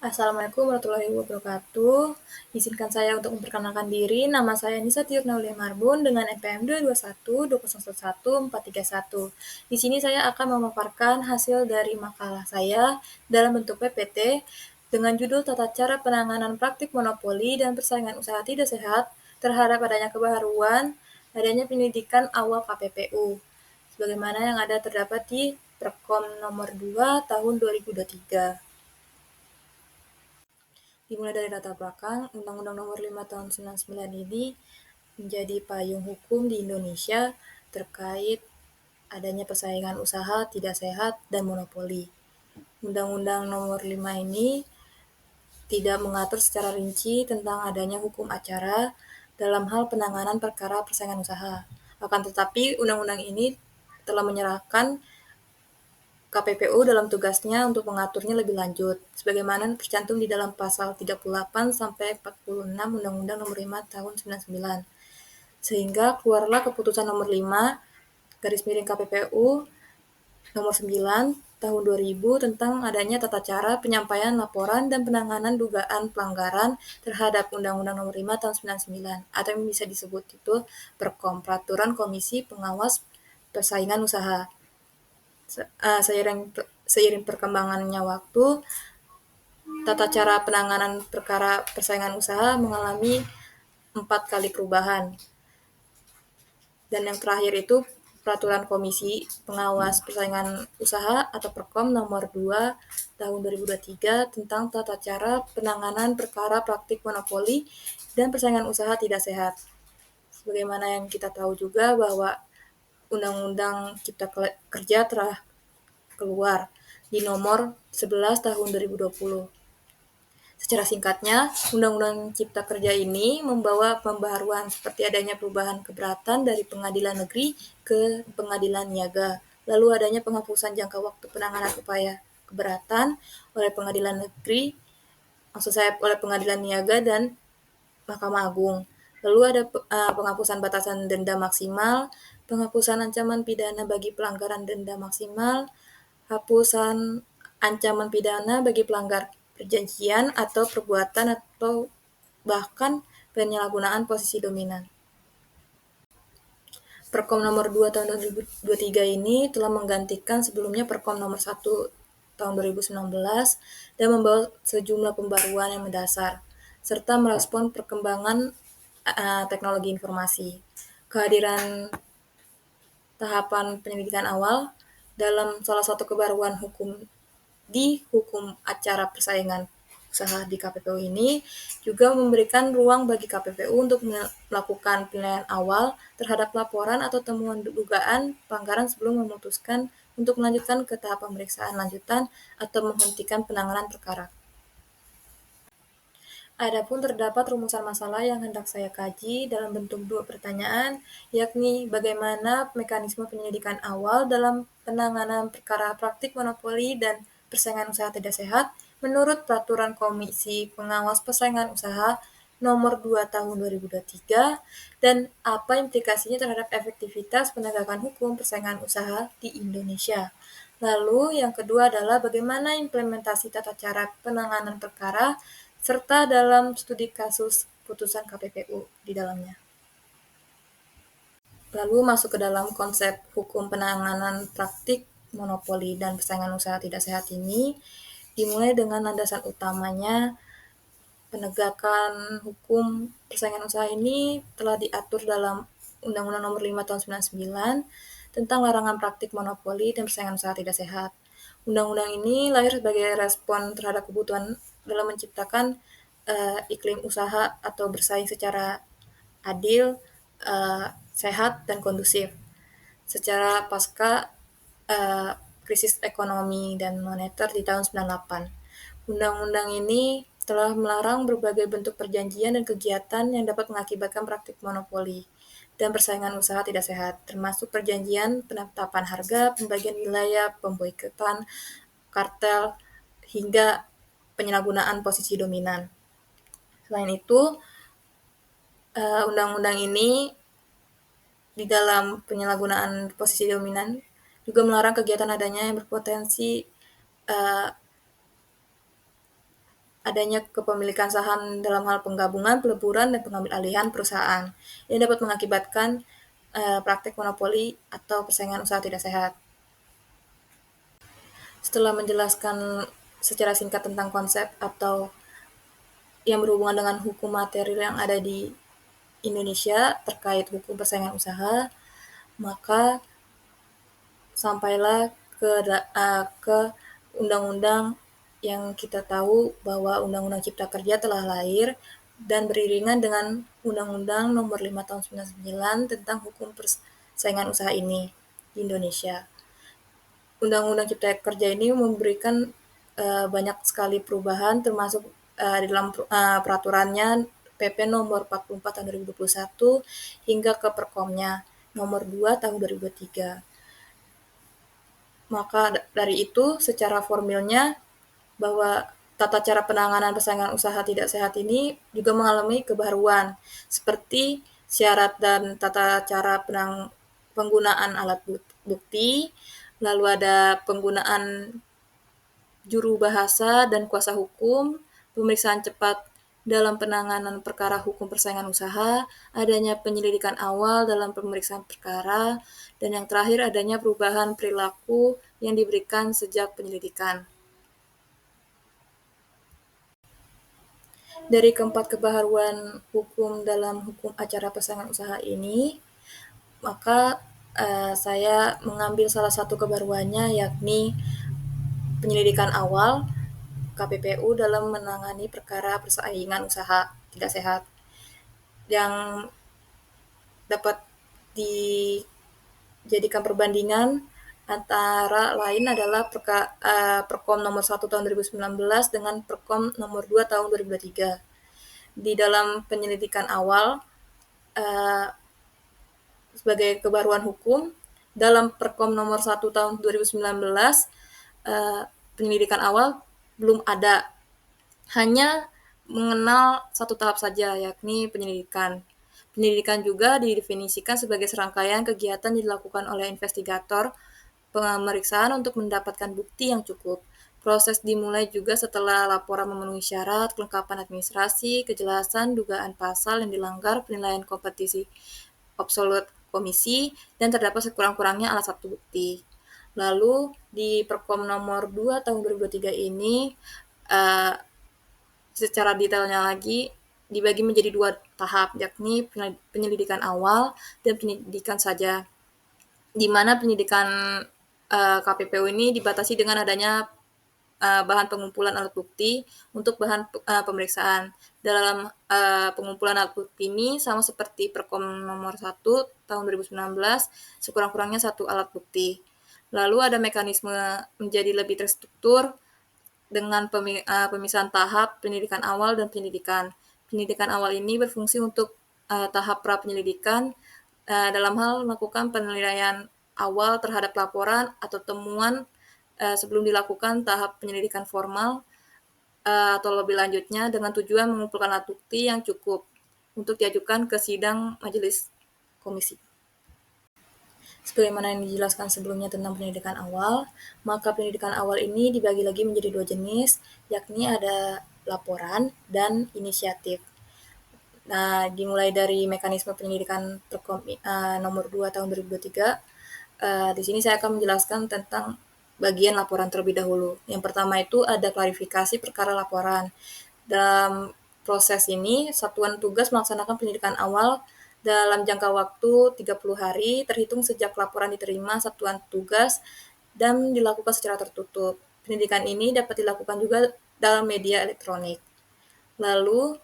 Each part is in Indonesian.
Assalamualaikum warahmatullahi wabarakatuh. Izinkan saya untuk memperkenalkan diri. Nama saya Nisa Tiurnaulia Marbun dengan NPM 22120114431. Di sini saya akan memaparkan hasil dari makalah saya dalam bentuk PPT dengan judul Tata Cara Penanganan Praktik Monopoli dan Persaingan Usaha Tidak Sehat terhadap adanya kebaruan adanya penyelidikan awal KPPU. Sebagaimana yang ada terdapat di Perkom nomor 2 tahun 2023. Dimulai dari latar belakang, Undang-Undang Nomor 5 Tahun 99 ini menjadi payung hukum di Indonesia terkait adanya persaingan usaha tidak sehat dan monopoli. Undang-Undang Nomor 5 ini tidak mengatur secara rinci tentang adanya hukum acara dalam hal penanganan perkara persaingan usaha. Akan tetapi, undang-undang ini telah menyerahkan KPPU dalam tugasnya untuk mengaturnya lebih lanjut, sebagaimana tercantum di dalam pasal 38 sampai 46 Undang-Undang Nomor 5 Tahun 99. Sehingga keluarlah keputusan nomor 5 garis miring KPPU nomor 9 tahun 2000 tentang adanya tata cara penyampaian laporan dan penanganan dugaan pelanggaran terhadap Undang-Undang Nomor 5 Tahun 99 atau yang bisa disebut itu Perkom, Peraturan Komisi Pengawas Persaingan Usaha. Seiring perkembangannya waktu, tata cara penanganan perkara persaingan usaha mengalami 4 kali perubahan. Dan yang terakhir itu Peraturan Komisi Pengawas Persaingan Usaha atau Perkom nomor 2 tahun 2023 tentang tata cara penanganan perkara praktik monopoli dan persaingan usaha tidak sehat. Sebagaimana yang kita tahu juga bahwa Undang-Undang Cipta Kerja telah keluar di nomor 11 tahun 2020. Secara singkatnya, Undang-Undang Cipta Kerja ini membawa pembaharuan seperti adanya perubahan keberatan dari pengadilan negeri ke pengadilan niaga, lalu adanya penghapusan jangka waktu penanganan upaya keberatan oleh pengadilan negeri, maksud saya oleh pengadilan niaga dan Mahkamah Agung. Lalu ada penghapusan batasan denda maksimal, penghapusan ancaman pidana bagi pelanggaran denda maksimal, hapusan ancaman pidana bagi pelanggar perjanjian atau perbuatan atau bahkan penyalahgunaan posisi dominan. Perkom nomor 2 tahun 2023 ini telah menggantikan sebelumnya Perkom nomor 1 tahun 2019 dan membawa sejumlah pembaruan yang mendasar serta merespon perkembangan teknologi informasi. Kehadiran tahapan penyelidikan awal dalam salah satu kebaruan hukum di hukum acara persaingan usaha di KPPU ini juga memberikan ruang bagi KPPU untuk melakukan penilaian awal terhadap laporan atau temuan dugaan pelanggaran sebelum memutuskan untuk melanjutkan ke tahap pemeriksaan lanjutan atau menghentikan penanganan perkara. Adapun terdapat rumusan masalah yang hendak saya kaji dalam bentuk 2 pertanyaan, yakni bagaimana mekanisme penyelidikan awal dalam penanganan perkara praktik monopoli dan persaingan usaha tidak sehat menurut Peraturan Komisi Pengawas Persaingan Usaha Nomor 2 Tahun 2023 dan apa implikasinya terhadap efektivitas penegakan hukum persaingan usaha di Indonesia. Lalu yang kedua adalah bagaimana implementasi tata cara penanganan perkara serta dalam studi kasus putusan KPPU di dalamnya. Lalu masuk ke dalam konsep hukum penanganan praktik monopoli dan persaingan usaha tidak sehat ini, dimulai dengan landasan utamanya penegakan hukum persaingan usaha ini telah diatur dalam Undang-Undang Nomor 5 Tahun 99 tentang larangan praktik monopoli dan persaingan usaha tidak sehat. Undang-undang ini lahir sebagai respon terhadap kebutuhan dalam menciptakan iklim usaha atau bersaing secara adil, sehat, dan kondusif. Secara pasca krisis ekonomi dan moneter di tahun 98. Undang-undang ini telah melarang berbagai bentuk perjanjian dan kegiatan yang dapat mengakibatkan praktik monopoli dan persaingan usaha tidak sehat, termasuk perjanjian penetapan harga, pembagian wilayah, pemboikotan, kartel, hingga penyalahgunaan posisi dominan. Selain itu, undang-undang ini di dalam penyalahgunaan posisi dominan juga melarang kegiatan adanya yang berpotensi adanya kepemilikan saham dalam hal penggabungan, peleburan, dan pengambil alihan perusahaan yang dapat mengakibatkan praktek monopoli atau persaingan usaha tidak sehat. Setelah menjelaskan secara singkat tentang konsep atau yang berhubungan dengan hukum material yang ada di Indonesia terkait hukum persaingan usaha, maka sampailah ke undang-undang yang kita tahu bahwa Undang-Undang Cipta Kerja telah lahir dan beriringan dengan Undang-Undang Nomor 5 Tahun 99 tentang hukum persaingan usaha ini di Indonesia. Undang-Undang Cipta Kerja ini memberikan banyak sekali perubahan termasuk di dalam peraturannya PP Nomor 44 Tahun 2021 hingga ke Perkomnya Nomor 2 Tahun 2023. Maka dari itu secara formilnya bahwa tata cara penanganan persaingan usaha tidak sehat ini juga mengalami kebaruan seperti syarat dan tata cara penggunaan alat bukti, lalu ada penggunaan juru bahasa dan kuasa hukum, pemeriksaan cepat dalam penanganan perkara hukum persaingan usaha, adanya penyelidikan awal dalam pemeriksaan perkara, dan yang terakhir adanya perubahan perilaku yang diberikan sejak penyelidikan. Dari keempat kebaharuan hukum dalam hukum acara persaingan usaha ini, maka saya mengambil salah satu kebaruannya yakni penyelidikan awal KPPU dalam menangani perkara persaingan usaha tidak sehat yang dapat dijadikan perbandingan antara lain adalah Perkom nomor 1 tahun 2019 dengan Perkom nomor 2 tahun 2023. Di dalam penyelidikan awal sebagai kebaruan hukum dalam Perkom nomor 1 tahun 2019 penyelidikan awal belum ada, hanya mengenal satu tahap saja, yakni penyelidikan. Penyelidikan juga didefinisikan sebagai serangkaian kegiatan yang dilakukan oleh investigator pemeriksaan untuk mendapatkan bukti yang cukup. Proses dimulai juga setelah laporan memenuhi syarat, kelengkapan administrasi, kejelasan, dugaan pasal yang dilanggar, penilaian kompetisi absolut komisi, dan terdapat sekurang-kurangnya alat satu bukti. Lalu di Perkom nomor 2 tahun 2023 ini secara detailnya lagi dibagi menjadi 2 tahap, yakni penyelidikan awal dan penyidikan saja. Di mana penyidikan KPPU ini dibatasi dengan adanya bahan pengumpulan alat bukti untuk bahan pemeriksaan. Dalam pengumpulan alat bukti ini sama seperti Perkom nomor 1 tahun 2019, sekurang-kurangnya 1 alat bukti. Lalu ada mekanisme menjadi lebih terstruktur dengan pemisahan tahap penyidikan awal dan penyelidikan. Penyidikan awal ini berfungsi untuk tahap pra-penyelidikan dalam hal melakukan penilaian awal terhadap laporan atau temuan sebelum dilakukan tahap penyelidikan formal atau lebih lanjutnya dengan tujuan mengumpulkan alat bukti yang cukup untuk diajukan ke sidang majelis komisi. Sebagaimana yang dijelaskan sebelumnya tentang pendidikan awal, maka pendidikan awal ini dibagi lagi menjadi 2 jenis, yakni ada laporan dan inisiatif. Nah, dimulai dari mekanisme penyelidikan Perkom nomor 2 tahun 2023, di sini saya akan menjelaskan tentang bagian laporan terlebih dahulu. Yang pertama itu ada klarifikasi perkara laporan. Dalam proses ini, satuan tugas melaksanakan penyidikan awal dalam jangka waktu 30 hari terhitung sejak laporan diterima satuan tugas dan dilakukan secara tertutup. Penyidikan ini dapat dilakukan juga dalam media elektronik. Lalu,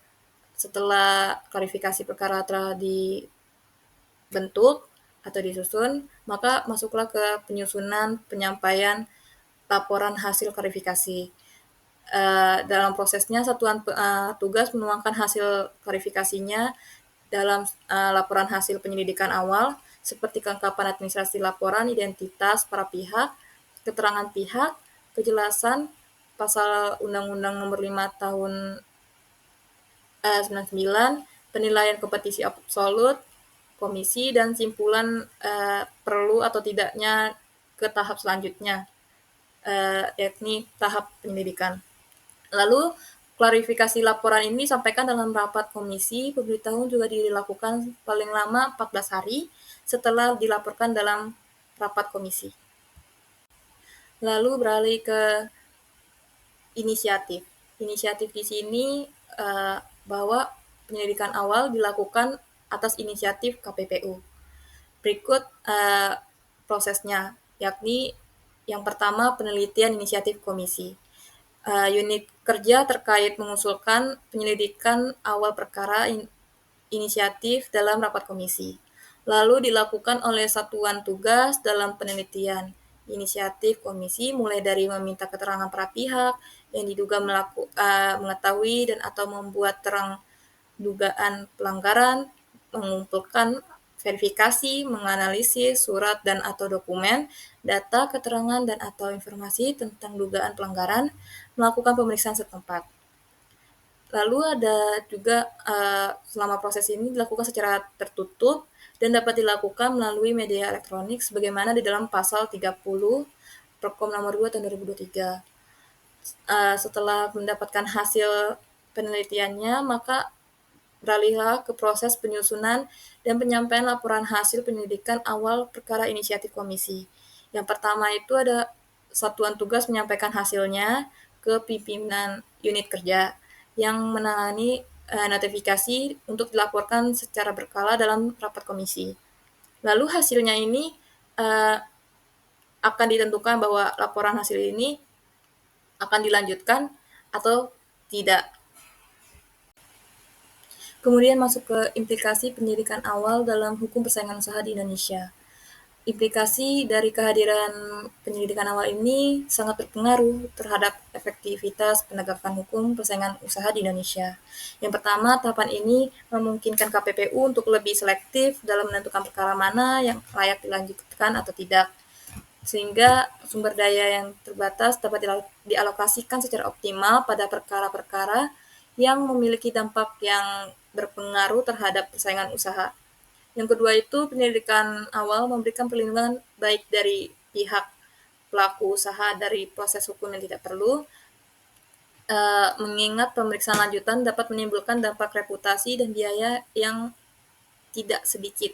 setelah klarifikasi perkara telah dibentuk atau disusun, maka masuklah ke penyusunan penyampaian laporan hasil klarifikasi. Dalam prosesnya satuan tugas menuangkan hasil klarifikasinya dalam laporan hasil penyelidikan awal seperti kelengkapan administrasi laporan, identitas para pihak, keterangan pihak, kejelasan pasal Undang-Undang Nomor 5 Tahun 99, penilaian kompetisi absolut komisi, dan simpulan perlu atau tidaknya ke tahap selanjutnya yakni tahap penyelidikan. Lalu Klarifikasi laporan ini disampaikan dalam rapat komisi. Pemberitahuan juga dilakukan paling lama 14 hari setelah dilaporkan dalam rapat komisi. Lalu beralih ke inisiatif. Inisiatif di sini bahwa penyelidikan awal dilakukan atas inisiatif KPPU. Berikut prosesnya, yakni yang pertama penelitian inisiatif komisi. Unit kerja terkait mengusulkan penyelidikan awal perkara inisiatif dalam rapat komisi. Lalu dilakukan oleh satuan tugas dalam penelitian inisiatif komisi, mulai dari meminta keterangan para pihak yang diduga mengetahui dan atau membuat terang dugaan pelanggaran, mengumpulkan verifikasi, menganalisis surat dan atau dokumen, data, keterangan, dan atau informasi tentang dugaan pelanggaran, melakukan pemeriksaan setempat. Lalu ada juga selama proses ini dilakukan secara tertutup dan dapat dilakukan melalui media elektronik sebagaimana di dalam pasal 30 Perkom nomor 2 tahun 2023. Setelah mendapatkan hasil penelitiannya, maka beralihlah ke proses penyusunan dan penyampaian laporan hasil penyelidikan awal perkara inisiatif komisi. Yang pertama itu ada satuan tugas menyampaikan hasilnya ke pimpinan unit kerja yang menangani notifikasi untuk dilaporkan secara berkala dalam rapat komisi. Lalu hasilnya ini akan ditentukan bahwa laporan hasil ini akan dilanjutkan atau tidak. Kemudian masuk ke implikasi pendidikan awal dalam hukum persaingan usaha di Indonesia. Implikasi dari kehadiran penyelidikan awal ini sangat berpengaruh terhadap efektivitas penegakan hukum persaingan usaha di Indonesia. Yang pertama, tahapan ini memungkinkan KPPU untuk lebih selektif dalam menentukan perkara mana yang layak dilanjutkan atau tidak, sehingga sumber daya yang terbatas dapat dialokasikan secara optimal pada perkara-perkara yang memiliki dampak yang berpengaruh terhadap persaingan usaha. Yang kedua itu penyelidikan awal memberikan perlindungan baik dari pihak pelaku usaha dari proses hukum yang tidak perlu, mengingat pemeriksaan lanjutan dapat menimbulkan dampak reputasi dan biaya yang tidak sedikit.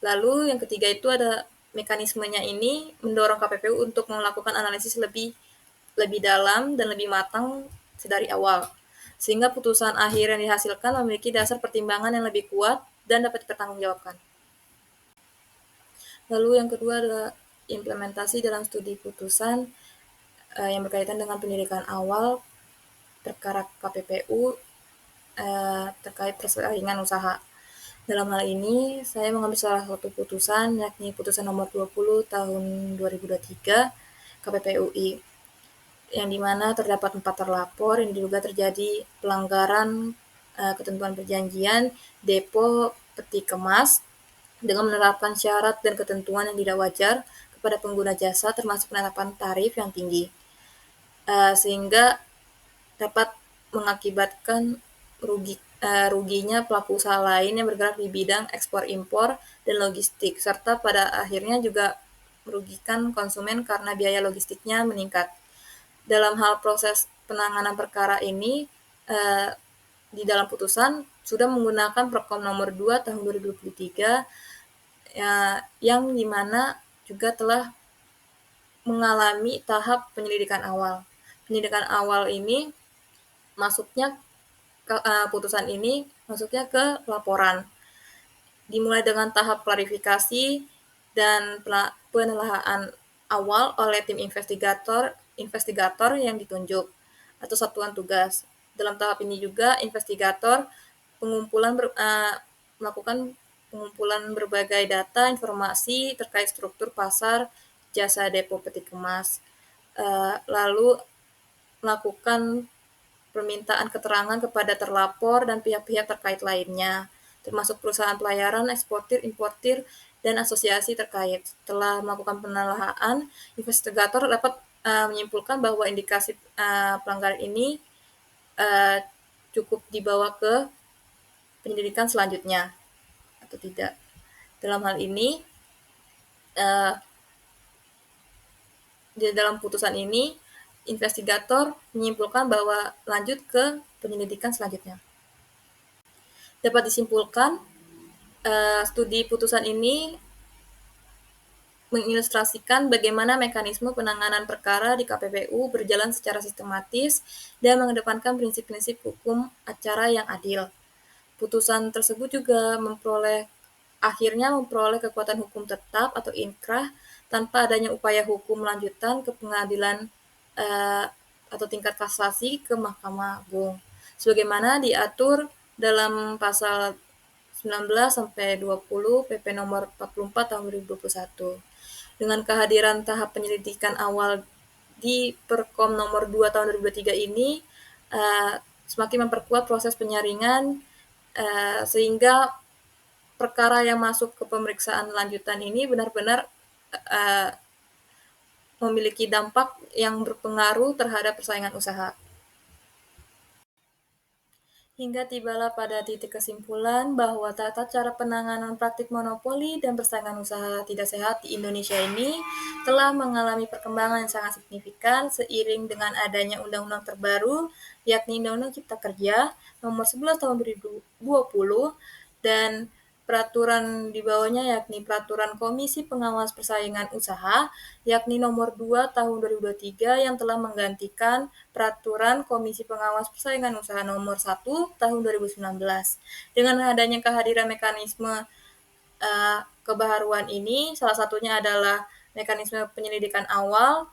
Lalu yang ketiga itu ada mekanismenya ini mendorong KPPU untuk melakukan analisis lebih dalam dan lebih matang sedari awal, sehingga putusan akhir yang dihasilkan memiliki dasar pertimbangan yang lebih kuat dan dapat dipertanggungjawabkan. Lalu yang kedua adalah implementasi dalam studi putusan yang berkaitan dengan pendidikan awal perkara KPPU terkait persaingan usaha. Dalam hal ini, saya mengambil salah satu putusan, yakni putusan nomor 20 tahun 2023 KPPUI, yang dimana terdapat 4 terlapor yang diduga terjadi pelanggaran ketentuan perjanjian depo peti kemas dengan menerapkan syarat dan ketentuan yang tidak wajar kepada pengguna jasa termasuk penetapan tarif yang tinggi, sehingga dapat mengakibatkan ruginya pelaku usaha lain yang bergerak di bidang ekspor-impor dan logistik, serta pada akhirnya juga merugikan konsumen karena biaya logistiknya meningkat. Dalam hal proses penanganan perkara ini, di dalam putusan sudah menggunakan Perkom nomor 2 tahun 2023 yang dimana juga telah mengalami tahap penyelidikan awal. Penyelidikan awal ini masuknya putusan ini masuknya ke laporan. Dimulai dengan tahap klarifikasi dan penelaahan awal oleh tim investigator yang ditunjuk atau satuan tugas. Dalam tahap ini juga investigator melakukan pengumpulan berbagai data informasi terkait struktur pasar jasa depo peti kemas. Lalu melakukan permintaan keterangan kepada terlapor dan pihak-pihak terkait lainnya, termasuk perusahaan pelayaran, eksportir, importir, dan asosiasi terkait. Setelah melakukan penelaahan, investigator dapat menyimpulkan bahwa indikasi pelanggaran ini cukup dibawa ke penyelidikan selanjutnya atau tidak. Dalam hal ini, di dalam putusan ini investigator menyimpulkan bahwa lanjut ke penyelidikan selanjutnya. Dapat disimpulkan, studi putusan ini mengilustrasikan bagaimana mekanisme penanganan perkara di KPPU berjalan secara sistematis dan mengedepankan prinsip-prinsip hukum acara yang adil. Putusan tersebut juga akhirnya memperoleh kekuatan hukum tetap atau inkrah tanpa adanya upaya hukum lanjutan ke pengadilan atau tingkat kasasi ke Mahkamah Agung. Sebagaimana diatur dalam pasal 19 sampai 20 PP nomor 44 tahun 2021. Dengan kehadiran tahap penyelidikan awal di Perkom nomor 2 tahun 2023 ini semakin memperkuat proses penyaringan sehingga perkara yang masuk ke pemeriksaan lanjutan ini benar-benar memiliki dampak yang berpengaruh terhadap persaingan usaha. Hingga tibalah pada titik kesimpulan bahwa tata cara penanganan praktik monopoli dan persaingan usaha tidak sehat di Indonesia ini telah mengalami perkembangan yang sangat signifikan seiring dengan adanya undang-undang terbaru, yakni Undang-Undang Cipta Kerja Nomor 11 Tahun 2020 dan peraturan di bawahnya yakni Peraturan Komisi Pengawas Persaingan Usaha yakni Nomor 2 Tahun 2023 yang telah menggantikan Peraturan Komisi Pengawas Persaingan Usaha Nomor 1 Tahun 2019. Dengan adanya kehadiran mekanisme kebaharuan ini, salah satunya adalah mekanisme penyelidikan awal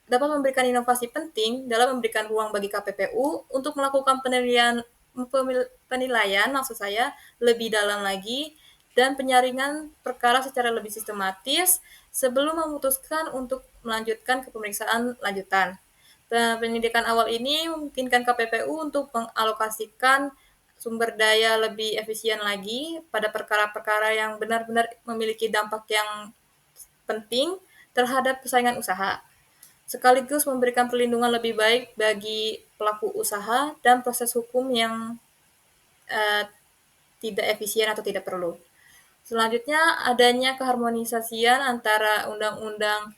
dapat memberikan inovasi penting dalam memberikan ruang bagi KPPU untuk melakukan penilaian maksud saya lebih dalam lagi dan penyaringan perkara secara lebih sistematis sebelum memutuskan untuk melanjutkan ke pemeriksaan lanjutan. Penyidikan awal ini memungkinkan KPPU untuk mengalokasikan sumber daya lebih efisien lagi pada perkara-perkara yang benar-benar memiliki dampak yang penting terhadap persaingan usaha, sekaligus memberikan perlindungan lebih baik bagi pelaku usaha dan proses hukum yang tidak efisien atau tidak perlu. Selanjutnya, adanya keharmonisasian antara undang-undang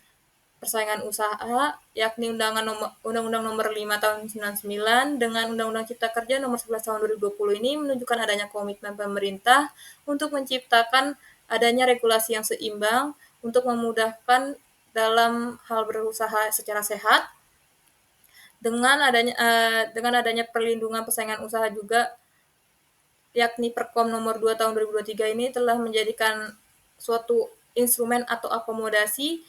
persaingan usaha, yakni Undang-Undang Nomor 5 Tahun 99 dengan Undang-Undang Cipta Kerja Nomor 11 Tahun 2020 ini menunjukkan adanya komitmen pemerintah untuk menciptakan adanya regulasi yang seimbang untuk memudahkan dalam hal berusaha secara sehat. Dengan adanya perlindungan persaingan usaha juga, yakni Perkom nomor 2 tahun 2023 ini telah menjadikan suatu instrumen atau akomodasi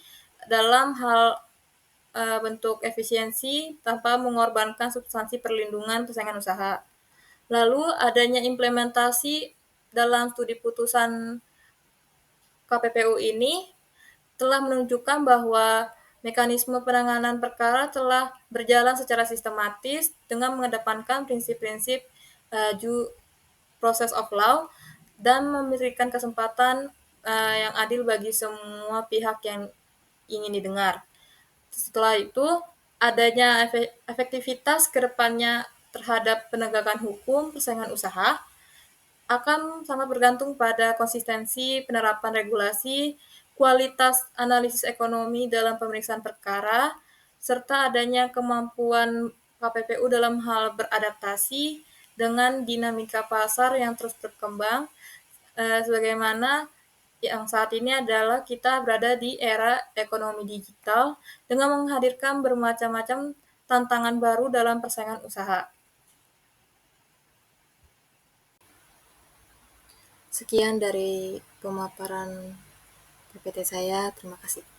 dalam hal bentuk efisiensi tanpa mengorbankan substansi perlindungan persaingan usaha. Lalu adanya implementasi dalam studi putusan KPPU ini telah menunjukkan bahwa mekanisme penanganan perkara telah berjalan secara sistematis dengan mengedepankan prinsip-prinsip process of law dan memberikan kesempatan yang adil bagi semua pihak yang ingin didengar. Setelah itu, adanya efektivitas ke depannya terhadap penegakan hukum persaingan usaha akan sangat bergantung pada konsistensi penerapan regulasi, kualitas analisis ekonomi dalam pemeriksaan perkara, serta adanya kemampuan KPPU dalam hal beradaptasi dengan dinamika pasar yang terus berkembang, sebagaimana yang saat ini adalah kita berada di era ekonomi digital dengan menghadirkan bermacam-macam tantangan baru dalam persaingan usaha. Sekian dari pemaparan PPT saya, terima kasih.